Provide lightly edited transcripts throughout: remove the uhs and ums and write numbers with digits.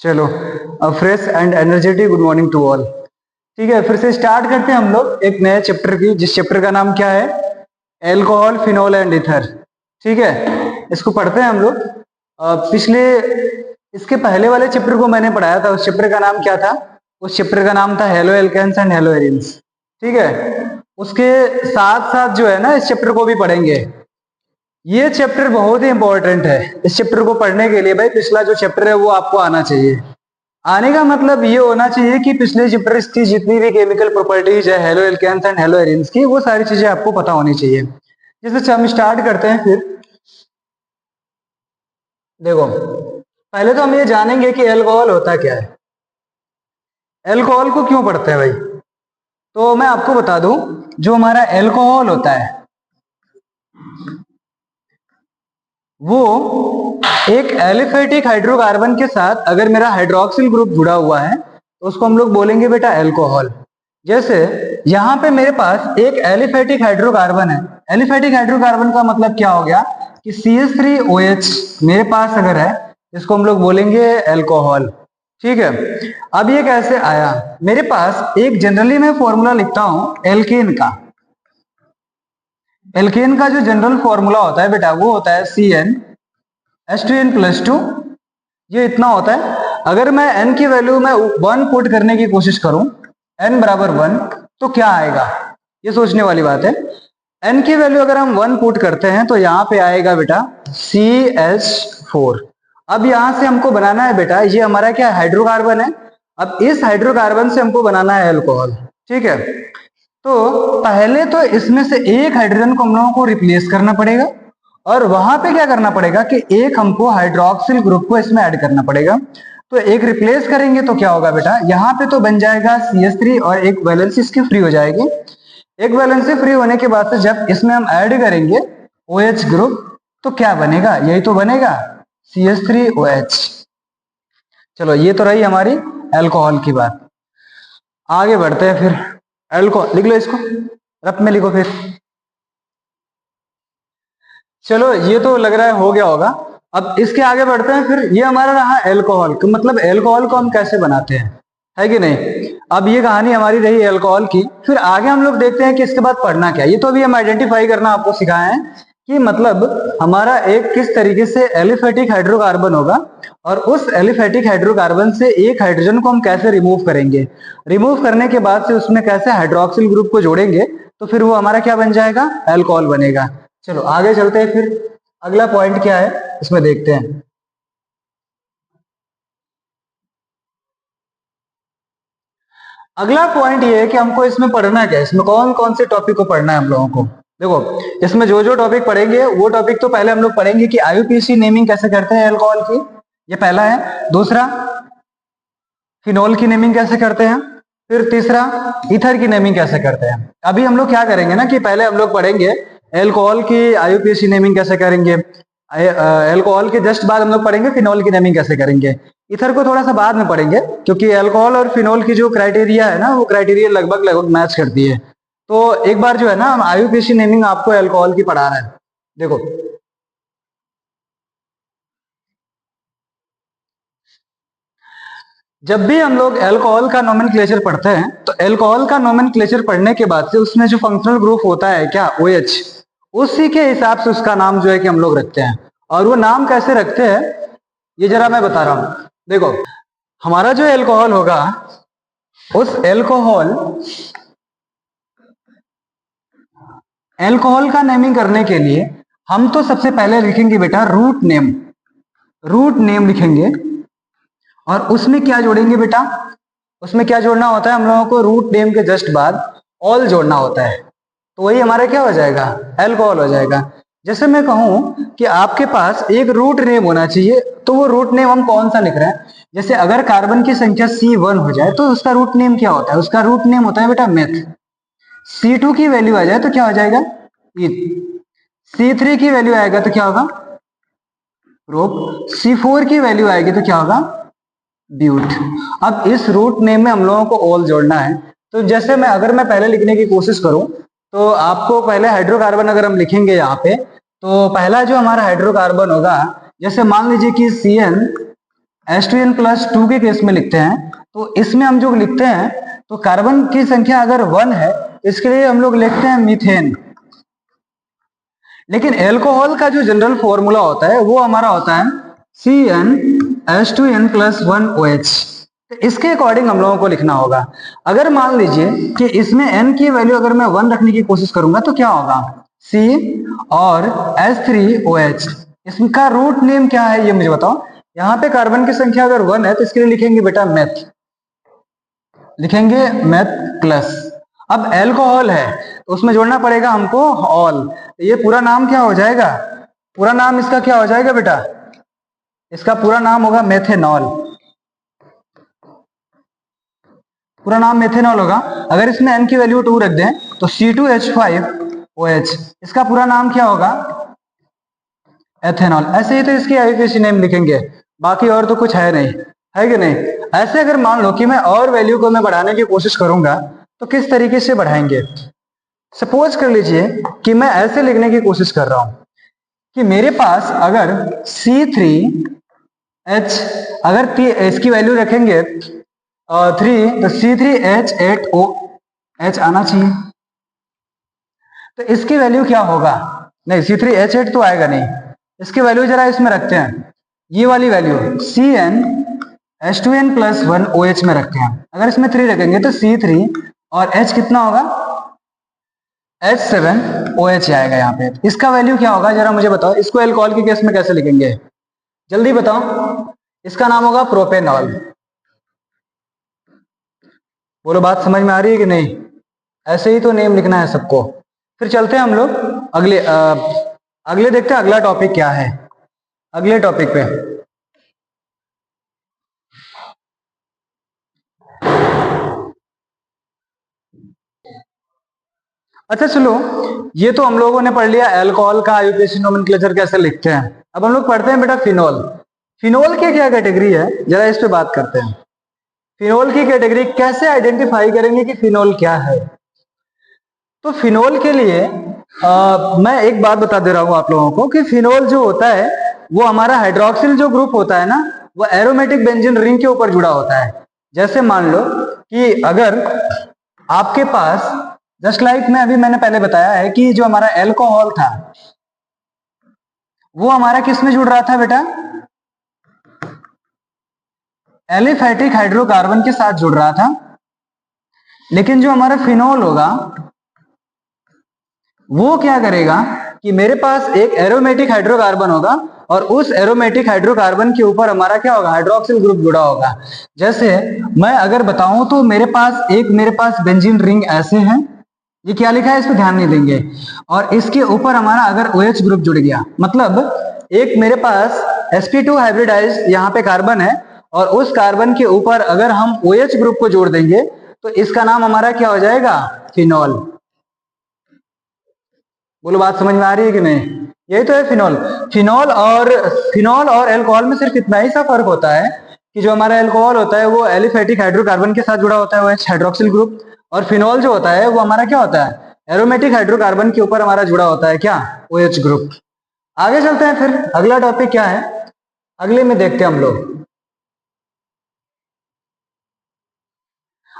चलो, fresh and energetic good morning to all. ठीक है, फिर से स्टार्ट करते हैं हम लोग एक नए चैप्टर की, जिस चैप्टर का नाम क्या है? Alcohol, phenol and ether. ठीक है, इसको पढ़ते हैं हम लोग। पिछले इसके पहले वाले चैप्टर को मैंने पढ़ाया था, उस चैप्टर का नाम क्या था? उस चैप्टर का नाम था haloalkanes and haloarenes. ठीक है, उसके साथ साथ जो है ना, इस चैप्टर को भी पढ़ेंगे। ये चैप्टर बहुत ही इंपॉर्टेंट है। इस चैप्टर को पढ़ने के लिए भाई पिछला जो चैप्टर है वो आपको आना चाहिए। आने का मतलब ये होना चाहिए कि पिछले चैप्टर की जितनी भी केमिकल प्रॉपर्टीज है haloalkanes and haloarenes की, वो सारी चीजें आपको पता होनी चाहिए। जैसे हम स्टार्ट करते हैं फिर। देखो, पहले तो हम ये जानेंगे कि एल्कोहल होता क्या है। एल्कोहल को क्यों पढ़ते हैं भाई? तो मैं आपको बता दूं, जो हमारा एल्कोहल होता है वो एक एलिफेटिक हाइड्रोकार्बन के साथ अगर मेरा हाइड्रोक्सिल ग्रुप जुड़ा हुआ है तो उसको हम लोग बोलेंगे बेटा एल्कोहल। जैसे यहां पे मेरे पास एक एलिफेटिक हाइड्रोकार्बन है। एलिफेटिक हाइड्रोकार्बन का मतलब क्या हो गया कि CH3OH मेरे पास अगर है, इसको हम लोग बोलेंगे एल्कोहल। ठीक है, अब ये कैसे आया? मेरे पास एक जनरली मैं फॉर्मूला लिखता हूं एल्केन का। एल्केन का जो जनरल फॉर्मूला होता है बेटा वो होता है CnH2n+2। ये इतना होता है। अगर मैं n की वैल्यू में 1 पुट करने की कोशिश करूं, n बराबर 1, तो क्या आएगा? ये सोचने वाली बात है। n की वैल्यू अगर हम 1 पुट करते हैं तो यहां पे आएगा बेटा CH4। अब यहां से हमको बनाना है बेटा, ये हमारा क्या हाइड्रोकार्बन है। अब इस हाइड्रोकार्बन से हमको बनाना है अल्कोहल। ठीक है, तो पहले तो इसमें से एक हाइड्रोजन को हम लोगों को रिप्लेस करना पड़ेगा, और वहां पे क्या करना पड़ेगा कि एक हमको हाइड्रोक्सिल ग्रुप को इसमें ऐड करना पड़ेगा। तो एक रिप्लेस करेंगे तो क्या होगा बेटा, यहाँ पे तो बन जाएगा CH3 और एक वैलेंसी इसकी फ्री हो जाएगी। एक वैलेंसी फ्री होने के बाद से जब इसमें हम ऐड करेंगे OH ग्रुप तो क्या बनेगा? यही तो बनेगा CH3OH। चलो, ये तो रही हमारी अल्कोहल की बात। आगे बढ़ते हैं फिर। अल्कोहल लिख लो, इसको रफ में लिखो फिर। चलो, ये तो लग रहा है हो गया होगा। अब इसके आगे बढ़ते हैं फिर। ये हमारा रहा अल्कोहल, मतलब अल्कोहल को हम कैसे बनाते हैं, है कि नहीं? अब ये कहानी हमारी रही अल्कोहल की। फिर आगे हम लोग देखते हैं कि इसके बाद पढ़ना क्या है। ये तो अभी हम आइडेंटिफाई करना आपको सिखाए हैं कि मतलब हमारा एक किस तरीके से एलिफेटिक हाइड्रोकार्बन होगा, और उस एलिफेटिक हाइड्रोकार्बन से एक हाइड्रोजन को हम कैसे रिमूव करेंगे। रिमूव करने के बाद से उसमें कैसे हाइड्रोक्सिल ग्रुप को जोड़ेंगे तो फिर वो हमारा क्या बन जाएगा? अल्कोहल बनेगा। चलो आगे चलते हैं फिर। अगला पॉइंट क्या है इसमें देखते हैं। अगला पॉइंट ये है कि हमको इसमें पढ़ना क्या है, इसमें कौन कौन से टॉपिक को पढ़ना है हम लोगों को। देखो, इसमें जो जो टॉपिक पढ़ेंगे वो टॉपिक तो पहले हम लोग पढ़ेंगे कि IUPAC नेमिंग कैसे करते हैं अल्कोहल की, ये पहला है। दूसरा, फिनोल की नेमिंग कैसे करते हैं। फिर तीसरा, ईथर की नेमिंग कैसे करते हैं। अभी हम लोग क्या करेंगे ना कि पहले हम लोग पढ़ेंगे अल्कोहल की IUPAC नेमिंग कैसे करेंगे। अल्कोहल के जस्ट बाद हम लोग पढ़ेंगे फिनोल की नेमिंग कैसे करेंगे। ईथर को थोड़ा सा बाद में पढ़ेंगे, क्योंकि अल्कोहल और फिनोल की जो क्राइटेरिया है ना, वो क्राइटेरिया लगभग लगभग मैच करती है। तो एक बार जो है ना, हम IUPAC नेमिंग आपको अल्कोहल की पढ़ा रहे हैं। देखो, जब भी हम लोग अल्कोहल का नोमेनक्लेचर पढ़ते हैं तो अल्कोहल का नोमेनक्लेचर पढ़ने के बाद से उसमें जो फंक्शनल ग्रुप होता है क्या, OH, उसी के हिसाब से उसका नाम जो है कि हम लोग रखते हैं। और वो नाम कैसे रखते हैं ये जरा मैं बता रहा हूं। देखो, हमारा जो अल्कोहल होगा, उस अल्कोहल का नेमिंग करने के लिए हम तो सबसे पहले लिखेंगे बेटा रूट नेम। रूट नेम लिखेंगे, और उसमें क्या जोड़ेंगे बेटा, उसमें क्या जोड़ना होता है हम लोगों को, रूट नेम के जस्ट बाद ऑल जोड़ना होता है। तो वही हमारा क्या हो जाएगा, अल्कोहल हो जाएगा। जैसे मैं कहूं कि आपके पास एक रूट नेम होना चाहिए, तो वो रूट नेम हम कौन सा लिख रहे हैं। जैसे अगर कार्बन की संख्या C1 हो जाए तो उसका रूट नेम क्या होता है, उसका रूट नेम होता है बेटा मेथ। C2 की वैल्यू आ जाए तो क्या हो जाएगा, ईथ। C3 की वैल्यू आएगा तो क्या होगा, प्रोप। C4 की वैल्यू आएगी तो क्या होगा, ब्यूट। अब इस रूट नेम में हम लोगों को ऑल जोड़ना है। तो जैसे अगर मैं पहले लिखने की कोशिश करूं तो आपको पहले हाइड्रोकार्बन अगर हम लिखेंगे यहाँ पे, तो पहला जो हमारा हाइड्रोकार्बन होगा, जैसे मान लीजिए कि CN H2n+2 के केस में लिखते हैं, तो इसमें हम जो लिखते हैं तो कार्बन की संख्या अगर 1 है इसके लिए हम लोग लिखते हैं मीथेन। लेकिन एल्कोहल का जो जनरल फॉर्मूला होता है वो हमारा होता है CnH2n+1OH। तो इसके अकॉर्डिंग हम लोगों को लिखना होगा। अगर मान लीजिए कि इसमें n की वैल्यू अगर मैं 1 रखने की कोशिश करूंगा तो क्या होगा, C और H3OH। इसका रूट नेम क्या है ये मुझे बताओ। यहाँ पे कार्बन की संख्या अगर 1 है तो इसके लिए लिखेंगे बेटा मैथ, लिखेंगे मैथ प्लस। अब एल्कोहल है तो उसमें जोड़ना पड़ेगा हमको ऑल। ये पूरा नाम क्या हो जाएगा, पूरा नाम इसका क्या हो जाएगा बेटा, इसका पूरा नाम होगा मेथेनॉल। पूरा नाम मेथेनॉल होगा। अगर इसमें n की वैल्यू 2 रख दें तो C2H5OH, इसका पूरा नाम क्या होगा, एथेनॉल। ऐसे ही तो इसकी आईयूपीएसी नेम लिखेंगे, बाकी और तो कुछ है नहीं, है कि नहीं। ऐसे अगर मान लो कि मैं और वैल्यू को मैं बढ़ाने की कोशिश करूंगा तो किस तरीके से बढ़ाएंगे। सपोज कर लीजिए कि मैं ऐसे लिखने की कोशिश कर रहा हूं कि मेरे पास अगर C3H, अगर इसकी वैल्यू रखेंगे 3 तो C3H8OH आना चाहिए। तो इसकी वैल्यू क्या होगा, नहीं C3H8 तो आएगा नहीं, इसकी वैल्यू जरा इसमें रखते हैं, ये वाली वैल्यू CnH2n+1OH में रखते हैं। अगर इसमें 3 रखेंगे तो C3 और H कितना होगा, H7OH आएगा यहाँ पे। इसका वैल्यू क्या होगा जरा मुझे बताओ। इसको एल्कोहल के केस में कैसे लिखेंगे, जल्दी बताओ। इसका नाम होगा प्रोपेनॉल। बोलो बात समझ में आ रही है कि नहीं। ऐसे ही तो नेम लिखना है सबको। फिर चलते हैं हम लोग अगले देखते हैं अगला टॉपिक क्या है। अगले टॉपिक पे अच्छा चलो, ये तो हम लोगों ने पढ़ लिया अल्कोहल का आईयूपीएसी नोमेनक्लेचर कैसे लिखते हैं। अब हम लोग पढ़ते हैं बेटा फिनोल। फिनोल की क्या कैटेगरी है जरा इस पे बात करते हैं। फिनोल की कैटेगरी कैसे आइडेंटिफाई करेंगे कि फिनोल क्या है। तो फिनोल के लिए मैं एक बात बता दे रहा हूं आप लोगों को कि फिनोल जो होता है वो हमारा हाइड्रोक्सिल जो ग्रुप होता है ना, वो एरोमेटिक बेंजीन रिंग के ऊपर जुड़ा होता है। जैसे मान लो कि अगर आपके पास जस्ट लाइक मैंने पहले बताया है कि जो हमारा एल्कोहल था वो हमारा किस में जुड़ रहा था बेटा, एलिफेटिक हाइड्रोकार्बन के साथ जुड़ रहा था। लेकिन जो हमारा फिनोल होगा वो क्या करेगा कि मेरे पास एक एरोमेटिक हाइड्रोकार्बन होगा और उस एरोमेटिक हाइड्रोकार्बन के ऊपर हमारा क्या होगा, हाइड्रोक्सिल ग्रुप जुड़ा होगा। जैसे मैं अगर बताऊं तो मेरे पास बेंजीन रिंग ऐसे है, ये क्या लिखा है इस पे ध्यान नहीं देंगे, और इसके ऊपर हमारा अगर OH ग्रुप जुड़ गया, मतलब एक मेरे पास sp2 हाइब्रिडाइज यहाँ पे कार्बन है और उस कार्बन के ऊपर अगर हम OH ग्रुप को जोड़ देंगे तो इसका नाम हमारा क्या हो जाएगा, फिनोल। बोलो बात समझ में आ रही है कि नहीं। यही तो है फिनोल। फिनोल और अल्कोहल में सिर्फ इतना ही सा फर्क होता है कि जो हमारा अल्कोहल होता है वो एलिफेटिक हाइड्रोकार्बन के साथ जुड़ा होता है OH हाइड्रोक्सिल ग्रुप, और फिनोल जो होता है वो हमारा क्या होता है, एरोमेटिक हाइड्रोकार्बन के ऊपर हमारा जुड़ा होता है क्या, OH ग्रुप। आगे चलते हैं, फिर अगला टॉपिक क्या है, अगले में देखते हैं हम लोग।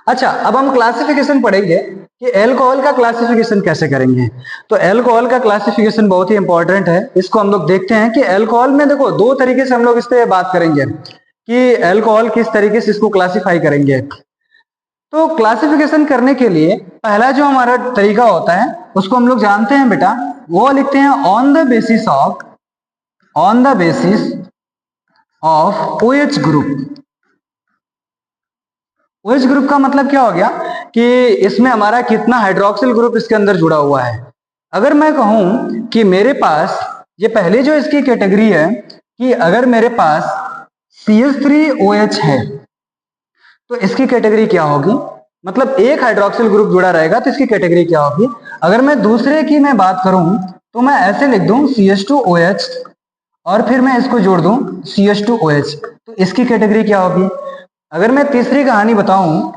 अच्छा, अब हम क्लासिफिकेशन पढ़ेंगे कि अल्कोहल का क्लासिफिकेशन कैसे करेंगे। तो अल्कोहल का क्लासिफिकेशन बहुत ही इंपॉर्टेंट है, इसको हम लोग देखते हैं कि अल्कोहल में देखो दो तरीके से हम लोग इस पे बात करेंगे कि अल्कोहल किस तरीके से इसको क्लासिफाई करेंगे। तो क्लासिफिकेशन करने के लिए पहला जो हमारा तरीका होता है उसको हम लोग जानते हैं बेटा, वो लिखते हैं on the basis of OH group. OH group का मतलब क्या हो गया कि इसमें हमारा कितना हाइड्रोक्सिल ग्रुप इसके अंदर जुड़ा हुआ है। अगर मैं कहूं कि मेरे पास ये पहली जो इसकी कैटेगरी है कि अगर मेरे पास CH3OH है तो इसकी कैटेगरी क्या होगी, मतलब एक हाइड्रोक्सिल ग्रुप जुड़ा रहेगा तो इसकी कैटेगरी क्या होगी। अगर मैं दूसरे की मैं बात करूं तो मैं ऐसे लिख दूं CH2OH और फिर मैं इसको जोड़ दूं CH2OH, तो इसकी कैटेगरी क्या होगी। अगर मैं तीसरी कहानी बताऊं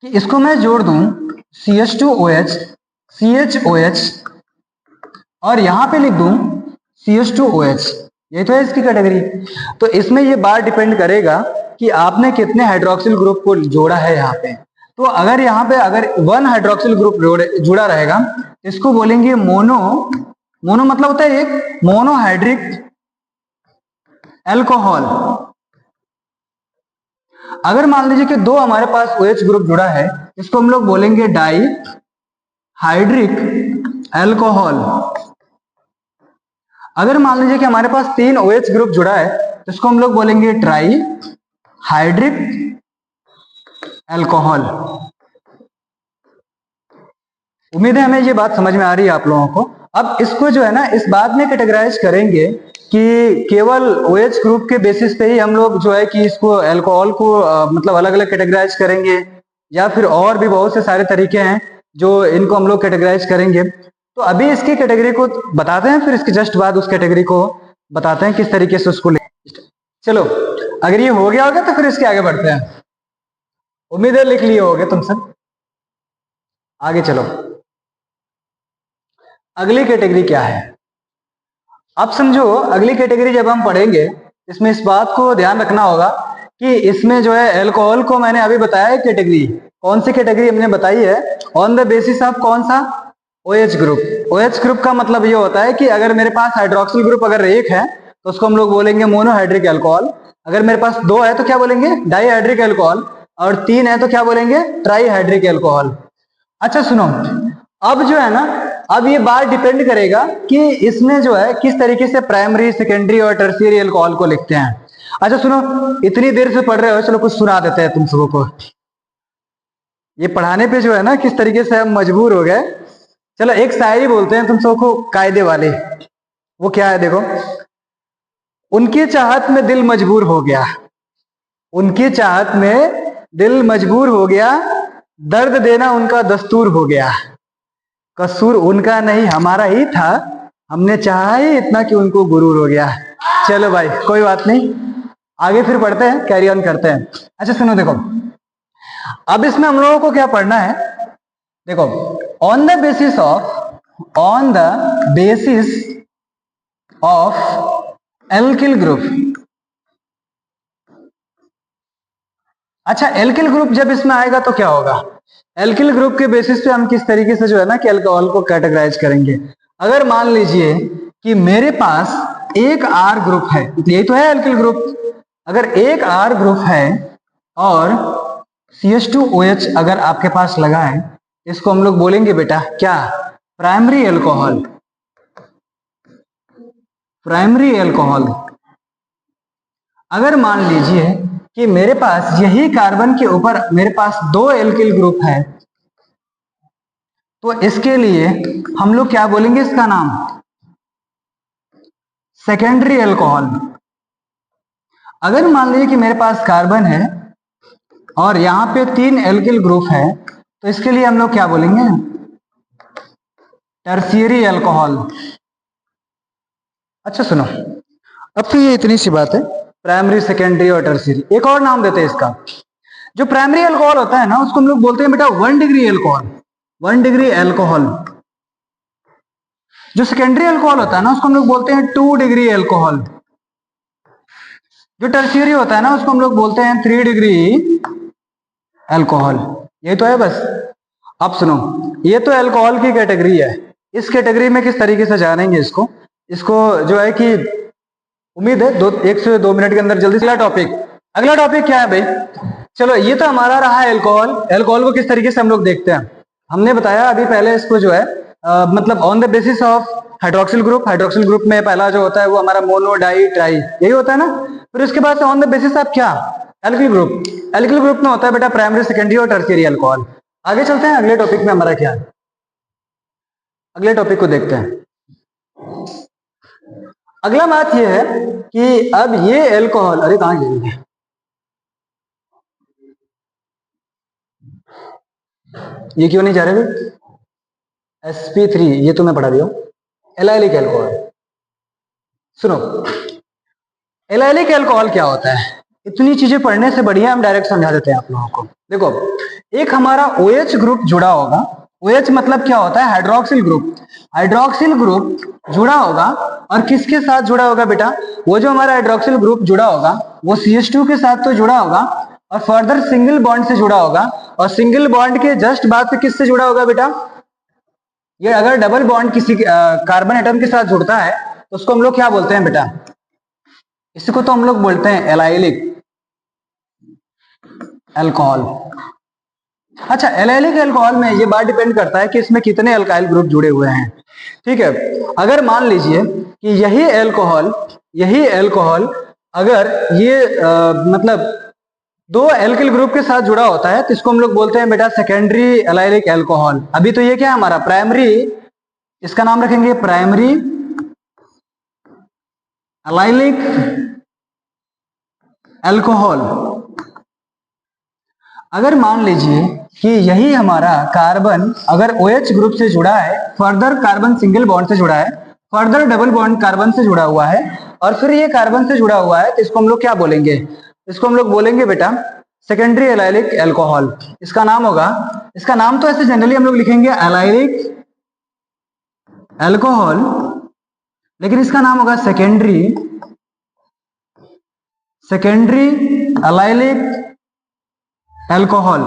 कि इसको मैं जोड़ दूं CH2OH CHOH और यहां पे लिख दूं CH2OH, यही तो है इसकी कैटेगरी। तो इसमें ये बात डिपेंड करेगा कि आपने कितने हाइड्रोक्सिल ग्रुप को जोड़ा है यहाँ पे। तो अगर यहाँ पे अगर 1 हाइड्रोक्सिल ग्रुप जुड़ा रहेगा, इसको बोलेंगे मोनो। मोनो मतलब होता है एक मोनोहाइड्रिक एल्कोहल। अगर मान लीजिए कि 2 हमारे पास OH ग्रुप जुड़ा है, इसको हम लोग बोलेंगे डाई हाइड्रिक एल्कोहल। अगर मान लीजिए कि हमारे पास 3 OH ग्रुप जुड़ा है, तो इसको हम लोग बोलेंगे ट्राई हाइड्रिक एल्कोहल। उम्मीद है हमें ये बात समझ में आ रही है आप लोगों को। अब इसको जो है ना इस बात में कैटेगराइज करेंगे कि केवल OH ग्रुप के बेसिस पे ही हम लोग जो है कि इसको अल्कोहल को मतलब अलग अलग कैटेगराइज करेंगे, या फिर और भी बहुत से सारे तरीके हैं जो इनको हम लोग कैटेगराइज करेंगे। तो अभी इसकी कैटेगरी को बताते हैं, फिर इसके जस्ट बाद उस कैटेगरी को बताते हैं किस तरीके से उसको ले। चलो अगर ये हो गया होगा तो फिर इसके आगे बढ़ते हैं। उम्मीद है लिख लिए होगे तुम सब। आगे चलो, अगली कैटेगरी क्या है। अब समझो अगली कैटेगरी जब हम पढ़ेंगे, इसमें इस बात को ध्यान रखना होगा कि इसमें जो है अल्कोहल को मैंने अभी बताया है कैटेगरी। कौन सी कैटेगरी हमने बताई है? ऑन द बेसिस ऑफ कौन सा? OH group. OH ग्रुप का मतलब ये होता है कि अगर मेरे पास हाइड्रोक्सिल ग्रुप अगर एक है तो उसको हम लोग बोलेंगे मोनोहाइड्रिक अल्कोहल। अगर मेरे पास 2 है तो क्या बोलेंगे? Dihydric alcohol. और 3 है तो क्या बोलेंगे? Trihydric alcohol. अच्छा सुनो, अब जो है ना, अब ये बात डिपेंड करेगा कि इसमें जो है किस तरीके से प्राइमरी, सेकेंडरी और टर्शियरी अल्कोहल को लिखते हैं। अच्छा सुनो, इतनी देर से पढ़ रहे हो, चलो कुछ सुना देते हैं तुम सबों को। ये पढ़ाने पे जो है ना किस तरीके से हम मजबूर हो गए। चलो एक शायरी बोलते हैं तुम सबको कायदे वाले। वो क्या है देखो, उनकी चाहत में दिल मजबूर हो गया, उनकी चाहत में दिल मजबूर हो गया, दर्द देना उनका दस्तूर हो गया, कसूर उनका नहीं हमारा ही था, हमने चाहा ही इतना कि उनको गुरूर हो गया। चलो भाई कोई बात नहीं, आगे फिर पढ़ते हैं, कैरी ऑन करते हैं। अच्छा सुनो देखो, अब इसमें हम लोगों को क्या पढ़ना है देखो, on the basis of alkyl group. अच्छा एल्किल ग्रुप जब इसमें आएगा तो क्या होगा? एल्किल ग्रुप के बेसिस पे हम किस तरीके से जो है ना कि अल्कोहल को कैटेगराइज करेंगे। अगर मान लीजिए कि मेरे पास एक R ग्रुप है, यही तो है एल्किल ग्रुप। अगर एक R ग्रुप है और CH2OH अगर आपके पास लगा है, इसको हम लोग बोलेंगे बेटा क्या? Primary alcohol. Primary alcohol. अगर मान लीजिए कि मेरे पास यही कार्बन के ऊपर मेरे पास 2 एल्किल ग्रुप है, तो इसके लिए हम लोग क्या बोलेंगे? इसका नाम सेकेंडरी अल्कोहल। अगर मान लीजिए कि मेरे पास कार्बन है और यहां पे 3 एल्किल ग्रुप है, तो इसके लिए हम लोग क्या बोलेंगे? Tertiary alcohol. अच्छा सुनो, अब तो ये इतनी सी बात है, प्राइमरी, सेकेंडरी और टर्शियरी। एक और नाम देते हैं इसका। जो प्राइमरी अल्कोहल होता है ना, उसको हम लोग बोलते हैं बेटा 1 डिग्री अल्कोहल। 1 degree alcohol. जो सेकेंडरी अल्कोहल होता है ना, उसको हम लोग बोलते हैं 2 डिग्री अल्कोहल। जो टर्शियरी होता है ना, उसको हम लोग बोलते हैं 3 डिग्री अल्कोहल। यही तो है बस। अब सुनो, ये तो अल्कोहल की कैटेगरी है। इस कैटेगरी में किस तरीके से जानेंगे इसको जो है कि उम्मीद है 1 से 2 मिनट के अंदर जल्दी से। अगला टॉपिक क्या है भाई? चलो ये तो हमारा रहा है अल्कोहल। अल्कोहल को किस तरीके से हम लोग देखते हैं, हमने बताया अभी पहले। इसको जो है मतलब on the basis of hydroxyl group. Hydroxyl group में पहला जो होता है वो हमारा मोनो, डाई, ट्राई, यही होता है ना। फिर उसके बाद ऑन द बेसिस ऑफ क्या? Alkyl group. एल्किल ग्रुप में होता है बेटा प्राइमरी, सेकेंडरी और टर्शियरी अल्कोहल। आगे चलते हैं, अगले टॉपिक में हमारा क्या है, अगले टॉपिक को देखते हैं। अगला बात यह है कि अब ये अल्कोहल, अरे कहां गई है, ये क्यों नहीं जा रहे? sp3 ये तो मैं पढ़ा दिया। Allylic alcohol. सुनो, एलाइलिक अल्कोहल क्या होता है? इतनी चीजें पढ़ने से बढ़िया हम डायरेक्ट समझा देते हैं आप लोगों को। देखो, एक हमारा OH ग्रुप जुड़ा होगा OH मतलब क्या होता है? Hydroxyl group. हाइड्रोक्सिल ग्रुप जुड़ा होगा और किसके साथ जुड़ा होगा बेटा? वो जो हमारा हाइड्रोक्सिल ग्रुप जुड़ा होगा वो CH2 के साथ तो जुड़ा होगा और फर्दर सिंगल बॉन्ड से जुड़ा होगा, और सिंगल बॉन्ड के जस्ट बाद से किससे जुड़ा होगा बेटा? ये अगर डबल बॉन्ड किसी कार्बन एटम के साथ जुड़ता है तो उसको हम लोग क्या बोलते हैं बेटा? इसको तो हम लोग बोलते हैं एलाइलिक अल्कोहल। अच्छा, एलाइलिक अल्कोहल में ये बात डिपेंड करता है कि इसमें कितने अल्काइल ग्रुप जुड़े हुए हैं। ठीक है, अगर मान लीजिए कि यही अल्कोहल अगर ये मतलब दो एल्किल ग्रुप के साथ जुड़ा होता है तो इसको हम लोग बोलते हैं बेटा सेकेंडरी एलाइलिक अल्कोहल। अभी तो ये क्या है हमारा प्राइमरी, इसका नाम रखेंगे प्राइमरी एलाइलिक अल्कोहल। अगर मान लीजिए कि यही हमारा कार्बन अगर OH ग्रुप से जुड़ा है, फर्दर कार्बन सिंगल बॉन्ड से जुड़ा है, फर्दर डबल बॉन्ड कार्बन से जुड़ा हुआ है और फिर ये कार्बन से जुड़ा हुआ है, तो इसको हम लोग क्या बोलेंगे? इसको हम लोग बोलेंगे बेटा सेकेंडरी एलाइलिक अल्कोहल। इसका नाम होगा, इसका नाम तो ऐसे जनरली हम लोग लिखेंगे एलाइलिक अल्कोहल, लेकिन इसका नाम होगा सेकेंडरी एलाइलिक अल्कोहल।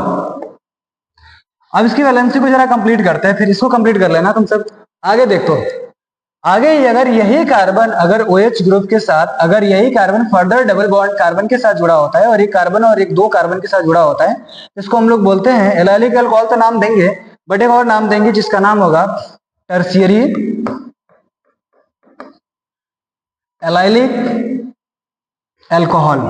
अब इसकी वैलेंसी को जरा कंप्लीट करते हैं, फिर इसको कंप्लीट कर लेना तुम सब। आगे देखो, आगे अगर यही कार्बन अगर OH ग्रुप के साथ अगर यही carbon further double bond carbon के साथ जुड़ा होता है और एक कार्बन और एक दो कार्बन के साथ जुड़ा होता है, इसको हम लोग बोलते हैं एलाइलिक अल्कोहल। तो नाम देंगे, बट एक और नाम देंगे जिसका नाम होगा टर्शियरी एलाइलिक अल्कोहल।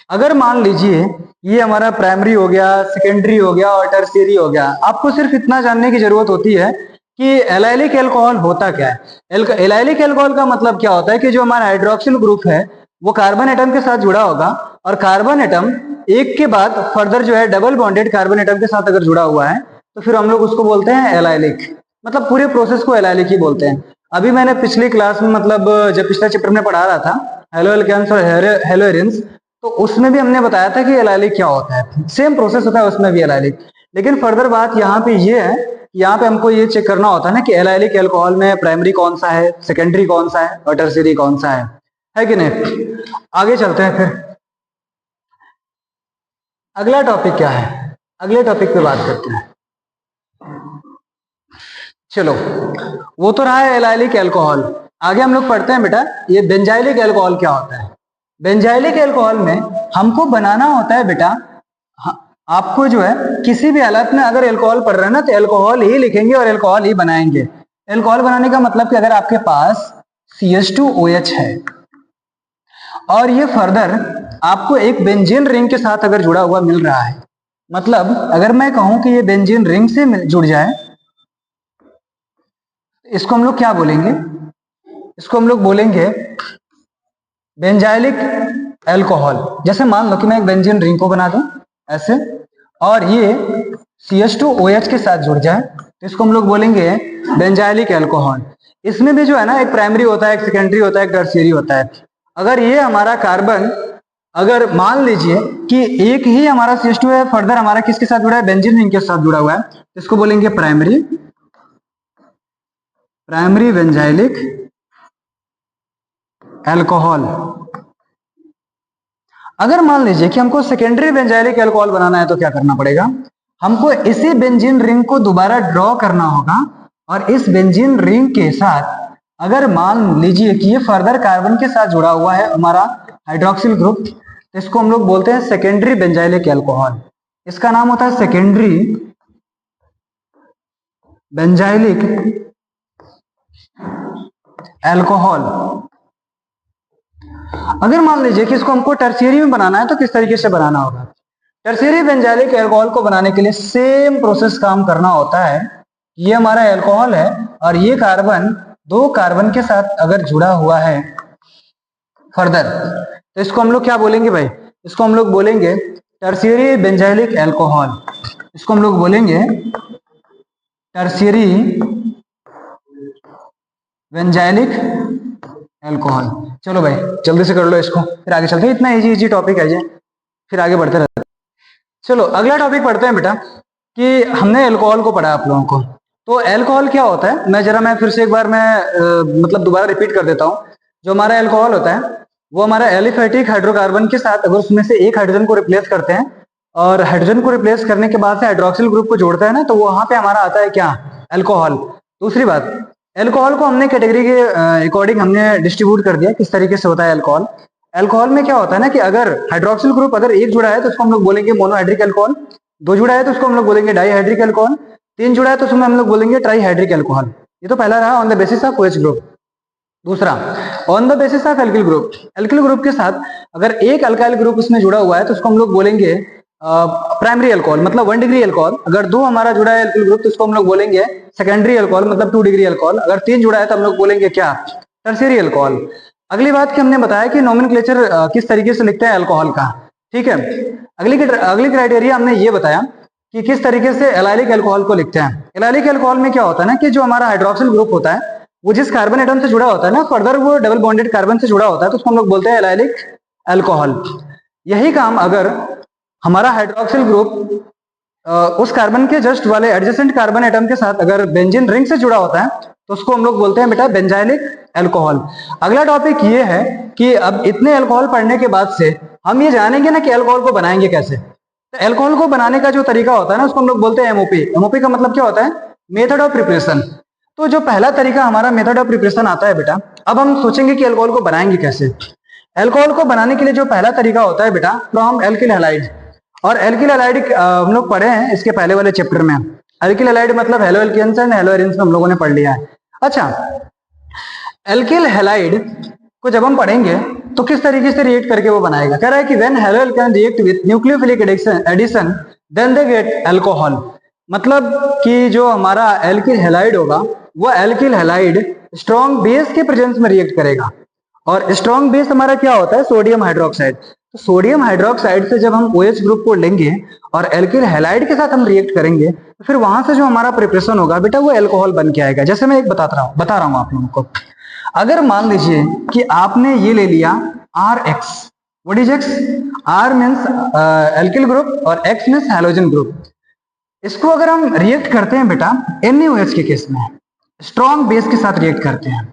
अगर मान लीजिए ये हमारा प्राइमरी हो गया, सेकेंडरी हो गया और टर्शियरी हो गया, आपको सिर्फ इतना जानने की जरूरत होती है कि एलाइलिक अल्कोहल होता क्या है। एलाइलिक अल्कोहल का मतलब क्या होता है कि जो हमारा हाइड्रोक्सिल ग्रुप है वो कार्बन एटम के साथ जुड़ा होगा और कार्बन एटम एक के बाद फर्दर जो है डबल बॉन्डेड कार्बन एटम के साथ अगर जुड़ा हुआ है तो फिर हम लोग उसको बोलते हैं एलाइलिक। मतलब पूरे प्रोसेस को एलाइलिक ही बोलते हैं। अभी मैंने पिछली क्लास में मतलब जब पिछले चैप्टर में पढ़ा रहा था हेलो एल्केन्स और हेलो एरिन्स, तो उसमें भी हमने बताया था कि एलाइलिक क्या होता है। सेम प्रोसेस होता है उसमें भी एलाइलिक, लेकिन फर्दर बात यहाँ पे ये है, यहाँ पे हमको ये चेक करना होता है ना कि एलाइलिक अल्कोहल में प्राइमरी कौन सा है, सेकेंडरी कौन सा है और टर्शियरी कौन सा है कि नहीं। आगे चलते हैं फिर, अगला टॉपिक क्या है, अगले टॉपिक पे बात करते हैं। चलो, वो तो रहा है एलाइलिक अल्कोहल। आगे हम लोग पढ़ते हैं बेटा ये बेंजाइलिक अल्कोहल क्या होता है। बेंजाइलिक अल्कोहल में हमको बनाना होता है बेटा, आपको जो है किसी भी हालत में अगर अल्कोहल पढ़ रहे हैं ना तो अल्कोहल ही लिखेंगे और अल्कोहल ही बनाएंगे। अल्कोहल बनाने का मतलब कि अगर आपके पास CH2OH है और ये फर्दर आपको एक बेंजीन रिंग के साथ अगर जुड़ा हुआ मिल रहा है, मतलब अगर मैं कहूं कि ये बेंजीन रिंग से जुड़ जाए, इसको हम लोग क्या बोलेंगे? इसको हम लोग बोलेंगे बेंजाइलिक अल्कोहल। जैसे मान लो कि मैं एक बेंजीन रिंग को बना दूं ऐसे और ये CH2OH के साथ जुड़ जाए तो इसको हम लोग बोलेंगे बेंजाइलिक अल्कोहल। इसमें भी जो है ना एक प्राइमरी होता है, एक सेकेंडरी होता है, एक टर्शियरी होता है। अगर ये हमारा कार्बन अगर मान लीजिए कि एक ही हमारा CH2 है, फर्दर हमारा किसके साथ जुड़ा है? बेंजीन रिंग के साथ जुड़ा हुआ है, तो इसको बोलेंगे प्राइमरी बेंजाइलिक अल्कोहल। अगर मान लीजिए कि हमको सेकेंडरी बेंजाइलिक अल्कोहल बनाना है तो क्या करना पड़ेगा? हमको इसी बेंजीन रिंग को दोबारा ड्रॉ करना होगा और इस बेंजीन रिंग के साथ अगर मान लीजिए कि ये फर्दर कार्बन के साथ जुड़ा हुआ है हमारा हाइड्रोक्सिल ग्रुप, तो इसको हम लोग बोलते हैं सेकेंडरी बेंजाइलिक अल्कोहल। इसका नाम होता है सेकेंडरी बेंजाइलिक अल्कोहल। अगर मान लीजिए कि इसको हमको टर्शियरी में बनाना है तो किस तरीके से बनाना होगा? टर्शियरी बेंजाइलिक अल्कोहल को बनाने के लिए सेम प्रोसेस काम करना होता है। ये हमारा अल्कोहल है और ये कार्बन दो कार्बन के साथ अगर जुड़ा हुआ है फर्दर, तो इसको हम लोग क्या बोलेंगे भाई? इसको हम लोग बोलेंगे टर्शियरी बेंजाइलिक अल्कोहल। इसको हम लोग बोलेंगे टर्शियरी बेंजाइलिक अल्कोहल। चलो भाई जल्दी से कर लो इसको, फिर आगे चलते हैं। इतना इजी टॉपिक है ये, फिर आगे बढ़ते रहते हैं। चलो अगला टॉपिक पढ़ते हैं बेटा, कि हमने अल्कोहल को पढ़ा आप लोगों को। तो अल्कोहल क्या होता है, मैं फिर से एक बार मतलब दोबारा रिपीट कर देता हूँ। जो हमारा अल्कोहल होता है वो हमारा एलिफेटिक हाइड्रोकार्बन के साथ अगर उसमें से एक हाइड्रोजन को रिप्लेस करते हैं और हाइड्रोजन को रिप्लेस करने के बाद से हाइड्रोक्सिल ग्रुप को जोड़ता है ना, तो वहां पे हमारा आता है क्या, अल्कोहल। दूसरी बात, अल्कोहल को हमने कैटेगरी के अकॉर्डिंग हमने डिस्ट्रीब्यूट कर दिया किस तरीके से होता है अल्कोहल। अल्कोहल में क्या होता है ना कि अगर हाइड्रोक्सिल ग्रुप अगर एक जुड़ा है तो उसको हम लोग बोलेंगे मोनोहाइड्रिक अल्कोहल, दो जुड़ा है तो उसको हम लोग बोलेंगे डाईहाइड्रिक अल्कोहल, तीन जुड़ा है तो उसमें हम लोग बोलेंगे ट्राईहाइड्रिक अल्कोहल। ये तो पहला रहा on the basis of OH group. दूसरा, on the basis of alkyl group, alkyl group के साथ अगर एक अल्काइल ग्रुप उसमें जुड़ा हुआ है तो उसको हम लोग बोलेंगे प्राइमरी अल्कोहल, मतलब 1 डिग्री अल्कोहल। अगर दो हमारा जुड़ा है एल्किल ग्रुप तो उसको हम लोग बोलेंगे सेकेंडरी अल्कोहल, मतलब 2 डिग्री अल्कोहल। अगर तीन जुड़ा है तो हम लोग बोलेंगे क्या, टर्शियरी अल्कोहल। अगली बात की हमने बताया कि नोमेनक्लेचर किस तरीके से लिखते हैं अल्कोहल का, ठीक है। अगली क्राइटेरिया हमने ये बताया कि किस तरीके से एलाइलिक अल्कोहल को लिखते हैं। एलाइलिक अल्कोहल में क्या होता है ना कि जो हमारा हाइड्रोक्सिल ग्रुप होता है वो जिस कार्बन एटम से जुड़ा होता है ना, फर्दर वो डबल बॉन्डेड कार्बन से जुड़ा होता है, तो उसको हम लोग बोलते हैं एलाइलिक अल्कोहल। यही काम अगर हमारा हाइड्रोक्सिल ग्रुप उस कार्बन के जस्ट वाले एडजेसेंट कार्बन एटम के साथ अगर बेंजीन रिंग से जुड़ा होता है तो उसको हम लोग बोलते हैं बेटा बेंजाइलिक अल्कोहल। अगला टॉपिक ये है कि अब इतने अल्कोहल पढ़ने के बाद से हम ये जानेंगे ना कि अल्कोहल को बनाएंगे कैसे। तो अल्कोहल को बनाने का जो तरीका होता है ना उसको हम लोग बोलते हैं एमओपी। एमओपी का मतलब क्या होता है, मेथड ऑफ प्रिपरेशन। तो जो पहला तरीका हमारा मेथड ऑफ प्रिपरेशन आता है बेटा, अब हम सोचेंगे कि अल्कोहल को बनाएंगे कैसे। अल्कोहल को बनाने के लिए जो पहला तरीका होता है बेटा, फ्रॉम एल्किल हैलाइड। और एल्किल हैलाइड हम लोग पढ़े हैं इसके पहले वाले चैप्टर में। एल्किल हैलाइड मतलब haloalkanes and haloarenes में हम लोगों ने पढ़ लिया है। अच्छा, एल्किल हैलाइड को जब हम पढ़ेंगे तो किस तरीके से रिएक्ट करके वो बनाएगा। कह रहा है कि when haloalkane react with nucleophilic addition then they get alcohol. मतलब कि जो हमारा एल्किल हैलाइड होगा वो एल्किल हैलाइड स्ट्रॉन्ग बेस के प्रेजेंस में रिएक्ट करेगा। और स्ट्रॉन्ग बेस हमारा क्या होता है, सोडियम हाइड्रोक्साइड। तो सोडियम हाइड्रोक्साइड से जब हम OH ग्रुप को लेंगे और एल्किल हैलाइड के साथ हम रिएक्ट करेंगे तो फिर वहां से जो हमारा प्रिपरेशन होगा बेटा वो अल्कोहल बन के आएगा। जैसे मैं एक बता रहा हूं आप लोगों को। अगर मान लीजिए कि आपने ये ले लिया RX, what is X? R means alkyl group और X मीन्स हैलोजन ग्रुप। इसको अगर हम रिएक्ट करते हैं बेटा NaOH के केस में, स्ट्रॉन्ग बेस के साथ रिएक्ट करते हैं,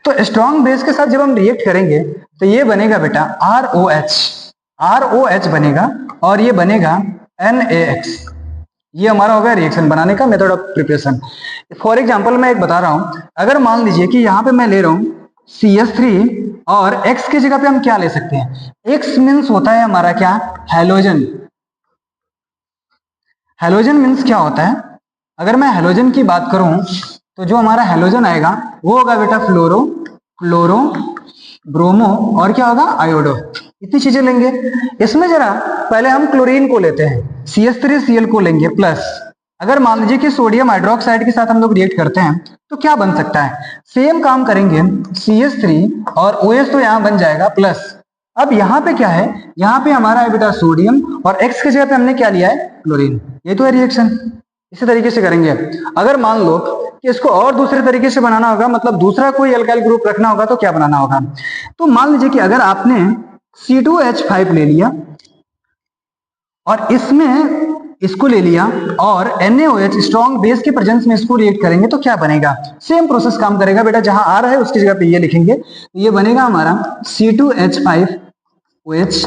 तो स्ट्रॉन्ग बेस के साथ जब हम रिएक्ट करेंगे तो ये बनेगा बेटा ROH बनेगा और ये बनेगा NaX। ये हमारा हो गया रिएक्शन बनाने का method of preparation. For example मैं एक बता रहा हूं, अगर मान लीजिए कि यहाँ पे मैं ले रहा हूं CH3 और X की जगह पे हम क्या ले सकते हैं, X मीन्स होता है हमारा क्या, हैलोजन। हैलोजन मीन्स क्या होता है, अगर मैं हैलोजन की बात करूं तो जो हमारा हैलोजन आएगा वो होगा बेटा फ्लोरो, फ्लोरो, ब्रोमो और क्या होगा, आयोडो। इतनी चीजें लेंगे। इसमें जरा पहले हम क्लोरीन को लेते हैं, CH3Cl को लेंगे प्लस। अगर मान लीजिए कि सोडियम हाइड्रोक्साइड के साथ हम लोग रिएक्ट करते हैं तो क्या बन सकता है, सेम काम करेंगे, CH3 और OH तो यहाँ बन जाएगा प्लस। अब यहाँ पे क्या है, यहाँ पे हमारा है बेटा सोडियम और X की जगह पे हमने क्या लिया है, क्लोरीन। ये तो है रिएक्शन। इसी तरीके से करेंगे। अगर मान लो कि इसको और दूसरे तरीके से बनाना होगा, मतलब दूसरा कोई अल्काइल ग्रुप रखना होगा तो क्या बनाना होगा, तो मान लीजिए कि अगर आपने C2H5 ले लिया और इसमें इसको ले लिया और NaOH स्ट्रॉन्ग बेस के प्रेजेंस में इसको रिएक्ट करेंगे तो क्या बनेगा, सेम प्रोसेस काम करेगा बेटा। जहां R है उसकी जगह पे ये लिखेंगे, ये बनेगा हमारा C2H5OH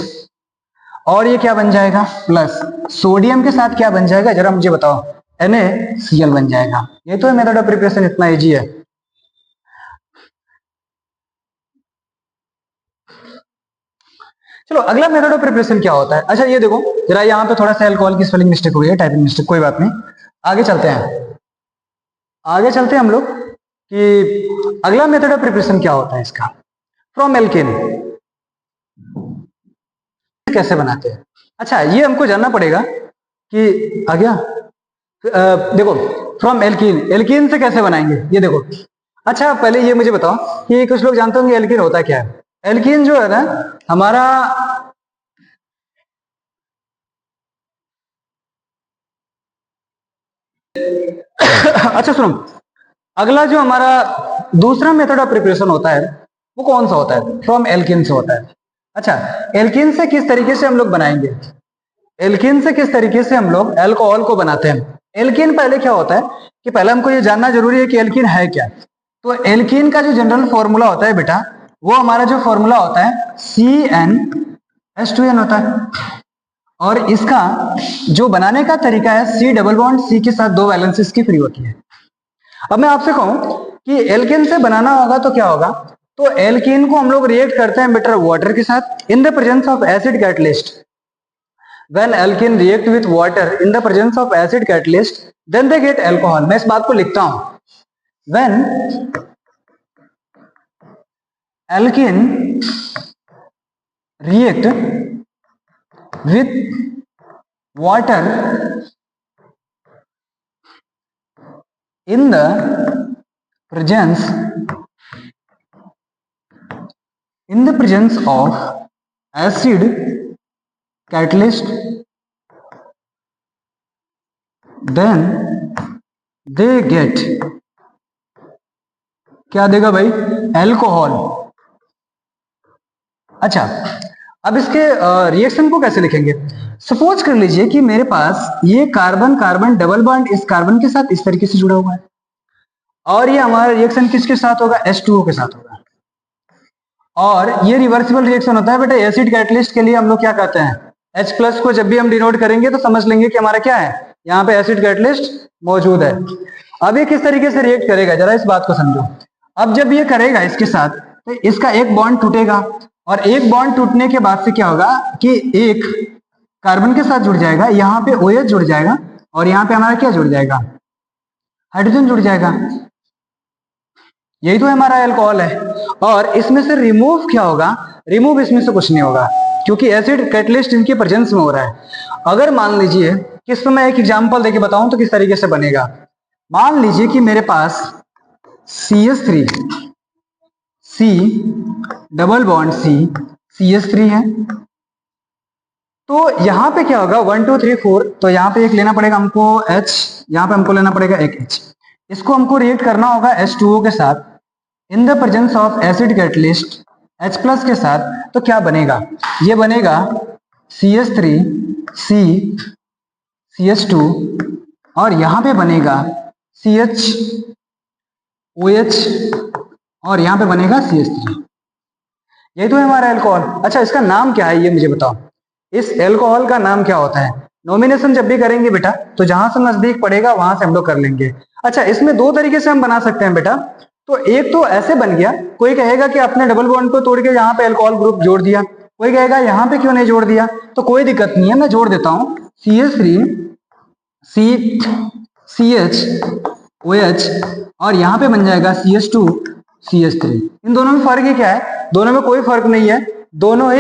और ये क्या बन जाएगा, प्लस सोडियम के साथ क्या बन जाएगा, जरा मुझे बताओ, NaCl बन जाएगा। ये तो है मेथड ऑफ प्रिपरेशन, इतना इजी है। चलो अगला मेथड ऑफ प्रिपरेशन क्या होता है। अच्छा ये देखो जरा, यहाँ पे थोड़ा सा अल्कोहल की स्पेलिंग मिस्टेक हुई है, टाइपिंग मिस्टेक, कोई बात नहीं। आगे चलते हैं, आगे चलते हैं हम लोग कि अगला मेथड ऑफ प्रिपरेशन क्या होता है इसका। फ्रॉम एल्केन कैसे बनाते हैं। अच्छा ये हमको जानना पड़ेगा कि आ गया, देखो फ्रॉम एल्कीन, एल्कीन से कैसे बनाएंगे ये देखो। अच्छा पहले ये मुझे बताओ कि कुछ लोग जानते होंगे एल्कीन होता क्या है। एल्कीन जो है ना हमारा अच्छा सुनो, अगला जो हमारा दूसरा मेथड ऑफ प्रिपरेशन होता है वो कौन सा होता है, फ्रॉम एल्कीन से होता है। अच्छा एल्कीन से किस तरीके से हम लोग बनाएंगे, एल्केन से किस तरीके से हम लोग अल्कोहल को बनाते हैं। एल्केन पहले क्या होता है कि पहले हमको ये जानना जरूरी है कि एल्केन है क्या। तो एल्केन का जो जनरल फॉर्मूला होता है बेटा, वो हमारा जो फॉर्मूला होता है CnH2n होता है। और इसका जो बनाने का तरीका है, C डबल बॉन्ड C के साथ 2 वैलेंसीज की फ्री होती है। अब मैं आपसे कहूं कि एल्केन से बनाना होगा तो क्या होगा, तो एल्केन को हम लोग रिएक्ट करते हैं बेटा वाटर के साथ in the presence of acid catalyst. When alkene react with water in the presence of acid catalyst, then they get alcohol। मैं इस बात को लिखता हूं, when alkene react with water in the presence of acid catalyst, then they get, क्या देगा भाई, alcohol. अच्छा, अब इसके रिएक्शन को कैसे लिखेंगे। सपोज कर लीजिए कि मेरे पास ये कार्बन कार्बन डबल बॉन्ड इस कार्बन के साथ इस तरीके से जुड़ा हुआ है, और ये हमारा रिएक्शन किसके साथ होगा, H2O के साथ होगा। और ये रिवर्सिबल रिएक्शन होता है बेटा एसिड कैटलिस्ट के लिए। हम लोग क्या कहते हैं, H+ को जब भी हम डिनोट करेंगे तो समझ लेंगे कि हमारा क्या है, यहाँ पे एसिड कैटलिस्ट मौजूद है। अब ये किस तरीके से रिएक्ट करेगा, जरा इस बात को समझो। अब जब ये करेगा इसके साथ, तो इसका एक बॉन्ड टूटेगा, और एक बॉन्ड टूटने के बाद से क्या होगा कि एक कार्बन के साथ जुड़ जाएगा, यहाँ पे OH जुड़ जाएगा, और यहाँ पे हमारा क्या जुड़ जाएगा, हाइड्रोजन जुड़ जाएगा। यही तो हमारा अल्कोहल है। और इसमें से रिमूव क्या होगा, रिमूव इसमें से कुछ नहीं होगा, क्योंकि एसिड कैटलिस्ट इनके प्रेजेंस में हो रहा है। अगर मान लीजिए कि इसमें मैं एक एग्जांपल देके बताऊं तो किस तरीके से बनेगा। मान लीजिए कि मेरे पास CH3 C double bond C CH3 है, तो यहां पे क्या होगा 1 2 3 4, तो यहां पे एक लेना पड़ेगा हमको H, यहां पे हमको लेना पड़ेगा एक H। इसको हमको रिएक्ट करना होगा H2O के साथ in the presence of acid catalyst H+ के साथ। तो क्या बनेगा, ये बनेगा CH3 C CH2, और यहां पे बनेगा CH OH, और यहां पे बनेगा CH3। यही तो है हमारा अल्कोहल। अच्छा, इसका नाम क्या है ये मुझे बताओ, इस अल्कोहल का नाम क्या होता है। नॉमिनेशन जब भी करेंगे बेटा तो जहां से नजदीक पड़ेगा वहां से हम लोग कर लेंगे। अच्छा, इसमें 2 तरीके से हम बना सकते हैं बेटा। तो एक तो ऐसे बन गया, कोई कहेगा कि आपने डबल बॉन्ड को तोड़ के यहाँ पे अल्कोहल ग्रुप जोड़ दिया, कोई कहेगा यहाँ पे क्यों नहीं जोड़ दिया। तो कोई दिक्कत नहीं है, मैं जोड़ देता हूं CH3 C CH OH, और यहाँ पे बन जाएगा CH2 CH3। इन दोनों में फर्क ही क्या है, दोनों में कोई फर्क नहीं है। दोनों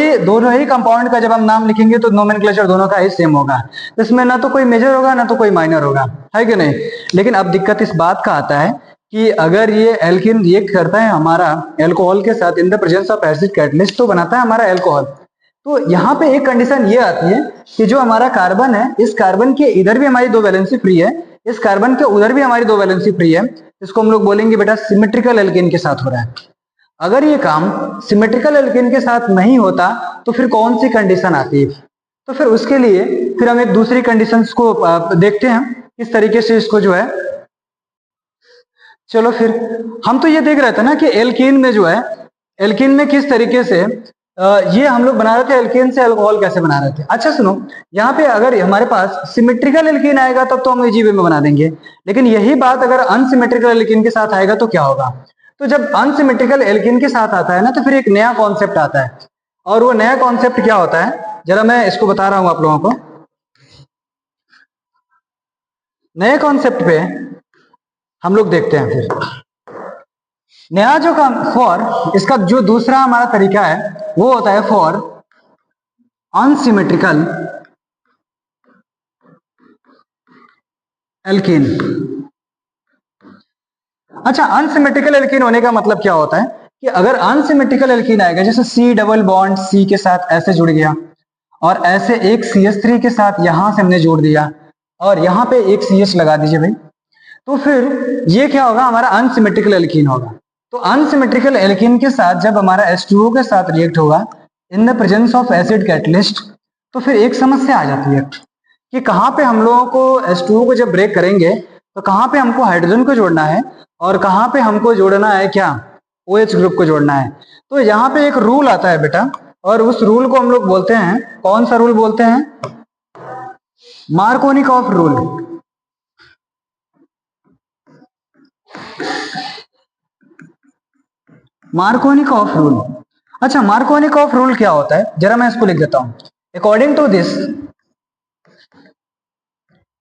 ही कंपाउंड का जब हम नाम लिखेंगे तो नोमेनक्लेचर दोनों का ही सेम होगा। इसमें ना तो कोई मेजर होगा ना तो कोई माइनर होगा, है कि नहीं। लेकिन अब दिक्कत इस बात का आता है कि अगर ये एल्कीन रिएक्ट करता है हमारा अल्कोहल के साथ in the presence of acid catalyst, तो बनाता है हमारा अल्कोहल। तो यहाँ पे एक कंडीशन ये आती है कि जो हमारा कार्बन है, इस कार्बन के इधर भी हमारी 2 वैलेंसी फ्री है, इस कार्बन के उधर भी हमारी 2 वैलेंसी फ्री है। इसको हम लोग बोलेंगे बेटा सिमेट्रिकल एल्केन के साथ हो रहा है। अगर ये काम सिमेट्रिकल एल्केन के साथ नहीं होता तो फिर कौन सी कंडीशन आती है। तो फिर उसके लिए फिर हम एक दूसरी कंडीशन को देखते हैं किस तरीके से इसको जो है। चलो फिर हम तो ये देख रहे थे ना कि एल्केन में जो है, एल्केन में किस तरीके से ये हम लोग बना रहे थे, एल्केन से अल्कोहल कैसे बना रहे थे। अच्छा सुनो, यहाँ पे अगर हमारे पास सिमेट्रिकल एल्केन आएगा तब तो हम इजी वे में बना देंगे, लेकिन यही बात अगर अनसिमेट्रिकल एल्केन के साथ आएगा तो क्या होगा। तो जब अनसिमेट्रिकल एल्केन के साथ आता है ना, तो फिर एक नया कॉन्सेप्ट आता है, और वो नया कॉन्सेप्ट क्या होता है, जरा मैं इसको बता रहा हूं आप लोगों को। नए कॉन्सेप्ट पे हम लोग देखते हैं फिर नया जो काम फॉर, इसका जो दूसरा हमारा तरीका है वो होता है फॉर अनसिमेट्रिकल एल्केन। अच्छा, अनसिमेट्रिकल एल्केन होने का मतलब क्या होता है कि अगर अनसिमेट्रिकल एल्केन आएगा, जैसे C डबल बॉन्ड C के साथ ऐसे जुड़ गया, और ऐसे एक CH3 के साथ यहां से हमने जोड़ दिया, और यहां पे एक CH लगा दीजिए भाई, तो फिर ये क्या होगा, हमारा अनसिमेट्रिकल एल्कीन होगा। तो अनसिमेट्रिकल एल्कीन के साथ जब हमारा H2O के साथ रिएक्ट होगा in the presence of acid catalyst, तो फिर एक समस्या आ जाती है कि कहाँ पे हम लोगों को H2O को जब ब्रेक करेंगे तो कहाँ पे हमको हाइड्रोजन को जोड़ना है और कहाँ पे हमको जोड़ना है क्या, OH ग्रुप को जोड़ना है। तो यहाँ पे एक रूल आता है बेटा, और उस रूल को हम लोग बोलते हैं, कौन सा रूल बोलते हैं, मार्कोनिकॉफ रूल। Markovnikov rule. अच्छा, मार्कोनिकॉफ रूल क्या होता है, जरा मैं इसको लिख देता हूं। According to this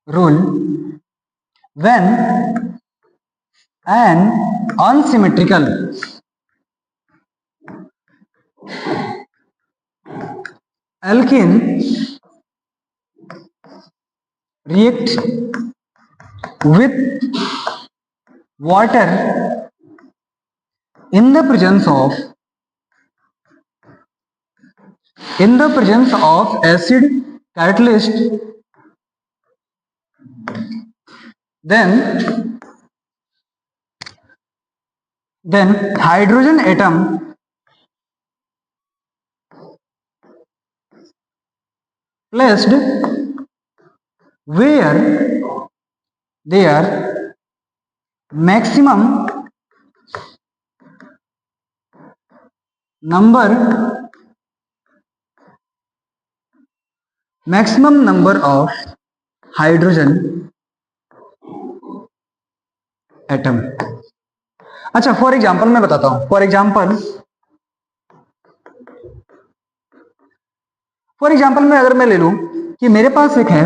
rule, when an unsymmetrical alkene react with water in the presence of acid catalyst, then hydrogen atom placed where their maximum number of hydrogen atom। अच्छा, फॉर एग्जाम्पल मैं बताता हूं। फॉर एग्जाम्पल में अगर मैं ले लूं कि मेरे पास एक है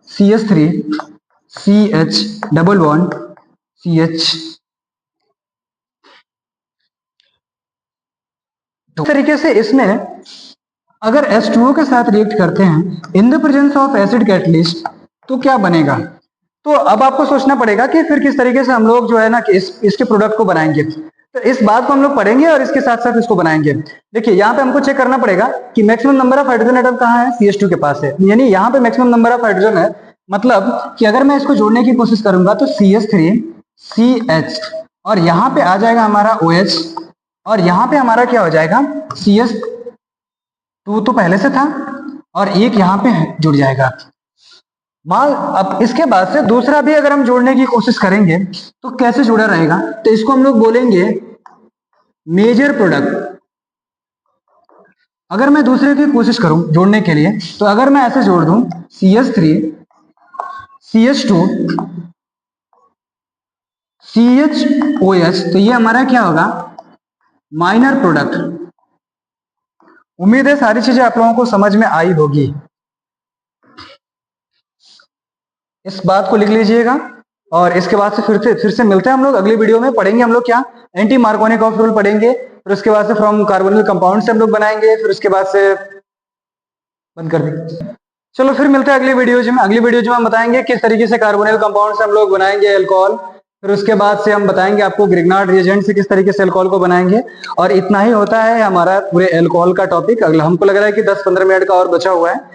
CH3 CH double bond CH, तो तरीके से इसमें अगर H2O के साथ रिएक्ट करते हैं in the presence of acid catalyst तो क्या बनेगा। तो अब आपको सोचना पड़ेगा कि फिर किस तरीके से हम लोग जो है ना कि इसके प्रोडक्ट को बनाएंगे। तो इस बात को हम लोग पढ़ेंगे और इसके साथ साथ इसको बनाएंगे। देखिए यहाँ पे हमको चेक करना पड़ेगा कि maximum number of hydrogen atom कहाँ है, CH2 के पास है, यानी यहाँ पे मैक्सिमम नंबर ऑफ हाइड्रोजन है। मतलब कि अगर मैं इसको जोड़ने की कोशिश करूंगा तो CH3 CH और यहाँ पे आ जाएगा हमारा OH और यहाँ पे हमारा क्या हो जाएगा CH2 तो पहले से था और एक यहाँ पे जुड़ जाएगा। अब इसके बाद से दूसरा भी अगर हम जोड़ने की कोशिश करेंगे तो कैसे जुड़ा रहेगा, तो इसको हम लोग बोलेंगे मेजर प्रोडक्ट। अगर मैं दूसरे की कोशिश करूं जोड़ने के लिए तो अगर मैं ऐसे जोड़ दूं CH3 CH2 CHOH तो ये हमारा क्या होगा, माइनर प्रोडक्ट। उम्मीद है सारी चीजें आप लोगों को समझ में आई होगी। इस बात को लिख लीजिएगा और इसके बाद से फिर से मिलते हैं हम लोग अगली वीडियो में। पढ़ेंगे हम लोग क्या, एंटी मार्कोनिकॉफ रूल पढ़ेंगे, फिर उसके बाद से फ्रॉम कार्बोनिल कंपाउंड से हम लोग बनाएंगे, फिर उसके बाद से बंद कर देंगे। चलो फिर मिलते हैं अगली वीडियो में। अगली वीडियो में हम बताएंगे किस तरीके से कार्बोनिल कंपाउंड से हम लोग बनाएंगे अल्कोहल, फिर उसके बाद से हम बताएंगे आपको ग्रिग्नार्ड रिएजेंट से किस तरीके से अल्कोहल को बनाएंगे। और इतना ही होता है हमारा पूरे अल्कोहल का टॉपिक। अगला हमको लग रहा है कि 10-15 मिनट का और बचा हुआ है।